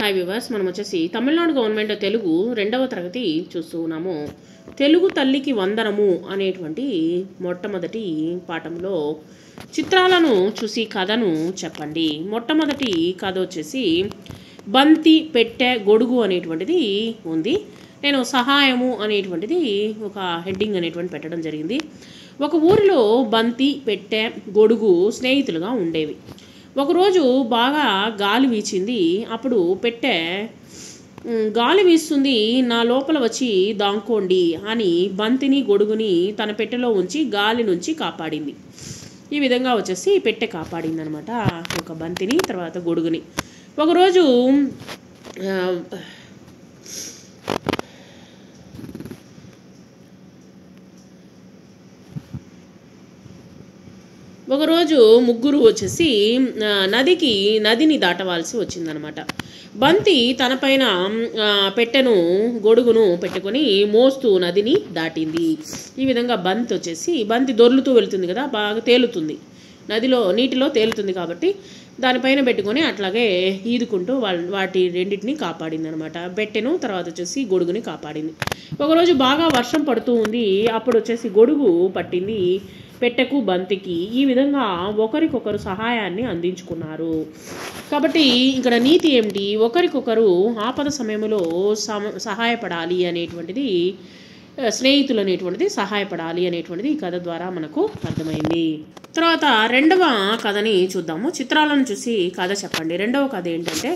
Hi viewers, మనం వచ్చేసి Tamil Nadu government Telugu 2వ తరగతి చూస్తూ ఉన్నాము. తెలుగు తల్లికి వందనము అనేటువంటి మొట్టమొదటి పాఠంలో చిత్రాలను చూసి కథను చెప్పండి. మొట్టమొదటి కథ వచ్చేసి బంతి పెట్టె గొడుగు అనేటువంటిది ఉంది. నేను సహాయము అనేటువంటిది ఒక హెడ్డింగ్ అనేటువంటి పెట్టడం జరిగింది. ఒక ఊరిలో బంతి పెట్టె గొడుగు స్నేహితులుగా ఉండేవి. ఒకరోజు బాగా గాలి వీచింది. అప్పుడు పెట్టె గాలి వీస్తుంది, నా లోపల వచ్చి దాంకోండి అని బంతిని గొడుగుని తన పెట్టెలో ఉంచి గాలి నుంచి కాపాడింది. ఈ విధంగా వచ్చేసి పెట్టె కాపాడింది అనమాట ఒక బంతిని, తర్వాత గొడుగుని. ఒకరోజు ముగ్గురు వచ్చేసి నదిని దాటవలసి వచ్చిందనమాట. బంతి తనపైన పెట్టెను గొడుగును పెట్టుకొని మోస్తూ నదిని దాటింది. ఈ విధంగా బంతి దొర్లుతూ వెళుతుంది కదా, బాగా తేలుతుంది, నీటిలో తేలుతుంది కాబట్టి దానిపైన పెట్టుకొని అట్లాగే ఈదుకుంటూ వాటి రెండింటిని కాపాడింది అనమాట. పెట్టెను, తర్వాత వచ్చేసి గొడుగుని కాపాడింది. ఒకరోజు బాగా వర్షం పడుతూ ఉంది. అప్పుడు వచ్చేసి గొడుగు పట్టింది పెట్టెకు బంతికి. ఈ విధంగా ఒకరికొకరు సహాయాన్ని అందించుకున్నారు. కాబట్టి ఇక్కడ నీతి ఏమిటి? ఒకరికొకరు ఆపద సమయంలో సహాయపడాలి అనేటువంటిది, స్నేహితులు అనేటువంటిది సహాయపడాలి అనేటువంటిది ఈ కథ ద్వారా మనకు అర్థమైంది. తర్వాత 2వ కథని చూద్దాము. చిత్రాలను చూసి కథ చెప్పండి. 2వ కథ ఏంటంటే,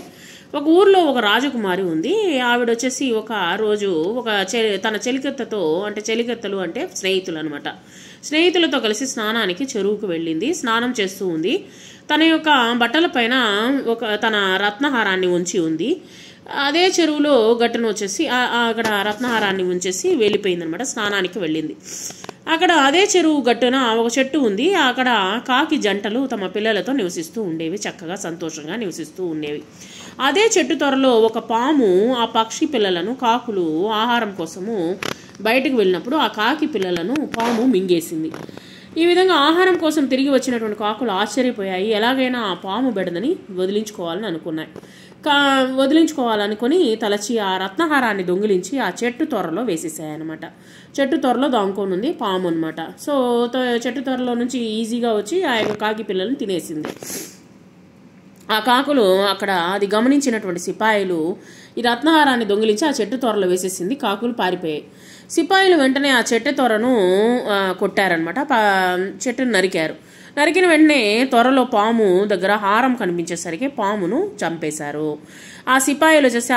ఒక ఊర్లో ఒక రాజకుమారి ఉంది. ఆవిడ వచ్చేసి ఒక రోజు తన చెలికత్తెలు అంటే స్నేహితులు అనమాట, స్నేహితులతో కలిసి స్నానానికి చెరువుకు వెళ్ళింది. స్నానం చేస్తూ ఉంది. తన యొక్క బట్టల పైన తన రత్నహారాన్ని ఉంచి ఉంది. అదే చెరువులో గట్టును వచ్చేసి అక్కడ రత్నహారాన్ని ఉంచేసి వెళ్ళిపోయింది అనమాట. స్నానానికి వెళ్ళింది. అక్కడ అదే చెరువు గట్టున ఒక చెట్టు ఉంది. అక్కడ కాకి జంటలు తమ పిల్లలతో నివసిస్తూ ఉండేవి, చక్కగా సంతోషంగా నివసిస్తూ ఉండేవి. అదే చెట్టు త్వరలో ఒక పాము ఆ పక్షి పిల్లలను, కాకులు ఆహారం కోసము బయటకు వెళ్ళినప్పుడు ఆ కాకి పిల్లలను పాము మింగేసింది. ఈ విధంగా ఆహారం కోసం తిరిగి వచ్చినటువంటి కాకులు ఆశ్చర్యపోయాయి. ఎలాగైనా ఆ పాము బెడదని వదిలించుకోవాలనుకొని తలచి ఆ రత్నహారాన్ని దొంగిలించి ఆ చెట్టు త్వరలో వేసేసాయన్నమాట. చెట్టు త్వరలో దాంకొని ఉంది పాము అనమాట. సో చెట్టు త్వరలో నుంచి ఈజీగా వచ్చి ఆ యొక్క కాకి పిల్లలను తినేసింది. ఆ కాకులు అది గమనించినటువంటి సిపాయిలు ఈ రత్నహారాన్ని దొంగిలించి ఆ చెట్టు త్వరలో వేసేసింది. కాకులు పారిపోయాయి. సిపాయిలు వెంటనే ఆ చెట్టు త్వరను కొట్టారనమాట. చెట్టును నరికిన వెంటనే త్వరలో పాము దగ్గర హారం కనిపించేసరికి పామును చంపేశారు. ఆ సిపాయిలు వచ్చేసి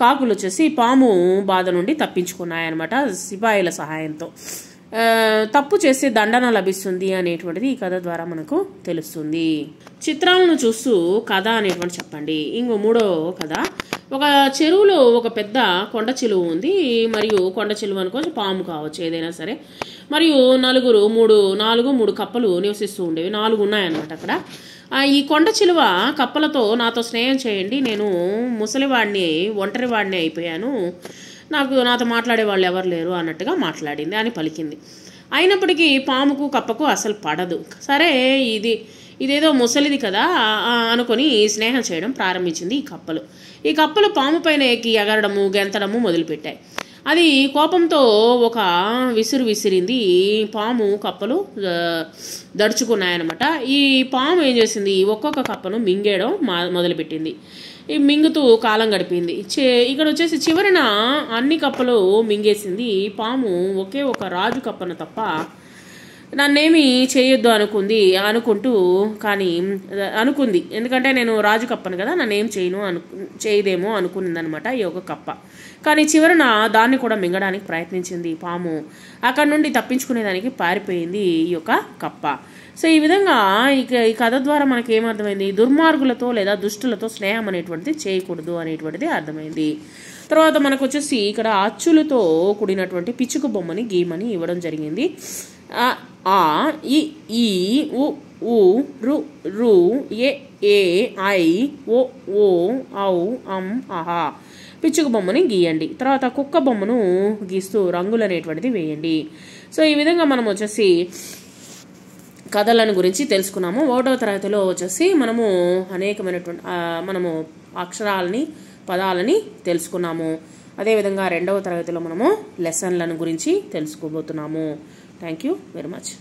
కాకులు వచ్చేసి పాము బాధ నుండి తప్పించుకున్నాయన్నమాట సిపాయిల సహాయంతో. తప్పు చేస్తే దండన లభిస్తుంది అనేటువంటిది ఈ కథ ద్వారా మనకు తెలుస్తుంది. చిత్రాలను చూస్తూ కథ అనేటువంటి చెప్పండి. ఇంకో 3వ కథ, ఒక చెరువులో ఒక పెద్ద కొండ చిలువ ఉంది. మరియు కొండ చిలువ అనుకోవచ్చు, పాము కావచ్చు, ఏదైనా సరే. మరియు 3 కప్పలు నివసిస్తూ ఉండేవి. 4 ఉన్నాయన్నమాట అక్కడ. ఈ కొండ చిలువ కప్పలతో, నాతో స్నేహం చేయండి, నేను ముసలివాడిని, ఒంటరివాడిని అయిపోయాను, నాతో మాట్లాడే వాళ్ళు ఎవరు లేరు అన్నట్టుగా మాట్లాడింది అని పలికింది. అయినప్పటికీ పాముకు కప్పకు అసలు పడదు. సరే, ఇదేదో ముసలిది కదా అనుకొని స్నేహం చేయడం ప్రారంభించింది ఈ కప్పలు పాము పైన ఎక్కి ఎగరడము, గెంతడము మొదలుపెట్టాయి. అది కోపంతో ఒక విసిరింది. పాము కప్పలు దడుచుకున్నాయన్నమాట. ఈ పాము ఏం చేసింది, ఒక్కొక్క కప్పను మింగేయడం మొదలుపెట్టింది. ఈ మింగుతూ కాలం గడిపింది. ఇక్కడ వచ్చేసి చివరిన అన్ని కప్పలు మింగేసింది. పాము ఒకే ఒక రాజు కప్పను తప్ప నన్నేమి చేయొద్దు అనుకుంది. ఎందుకంటే నేను రాజు కప్పను కదా, నన్నేం చేయదేమో అనుకునిందనమాట ఈ ఒక కప్ప. కానీ చివరన దాన్ని కూడా మింగడానికి ప్రయత్నించింది పాము. అక్కడ నుండి తప్పించుకునేదానికి పారిపోయింది ఈ యొక్క కప్ప. సో ఈ విధంగా ఈ కథ ద్వారా మనకి ఏమర్థమైంది, దుర్మార్గులతో లేదా దుష్టులతో స్నేహం అనేటువంటిది చేయకూడదు అనేటువంటిది అర్థమైంది. తర్వాత మనకు వచ్చేసి ఇక్కడ అచ్చులతో కూడినటువంటి పిచ్చుక బొమ్మని గీమని ఇవ్వడం జరిగింది. ఆ ఇ ఈ ఉ ఊ రు రు ఏ ఏ ఐ ఓ ఓ ఔ అం అహా పిచ్చుక బొమ్మని గీయండి. తర్వాత కుక్క బొమ్మను గీస్తూ రంగులు అనేటువంటిది వేయండి. సో ఈ విధంగా మనం వచ్చేసి కథలను గురించి తెలుసుకున్నాము. 1వ తరగతిలో వచ్చేసి మనము అనేకమైనటువంటి మనము అక్షరాలని పదాలని తెలుసుకున్నాము. అదేవిధంగా 2వ తరగతిలో మనము లెసన్లను గురించి తెలుసుకోబోతున్నాము. Thank you very much.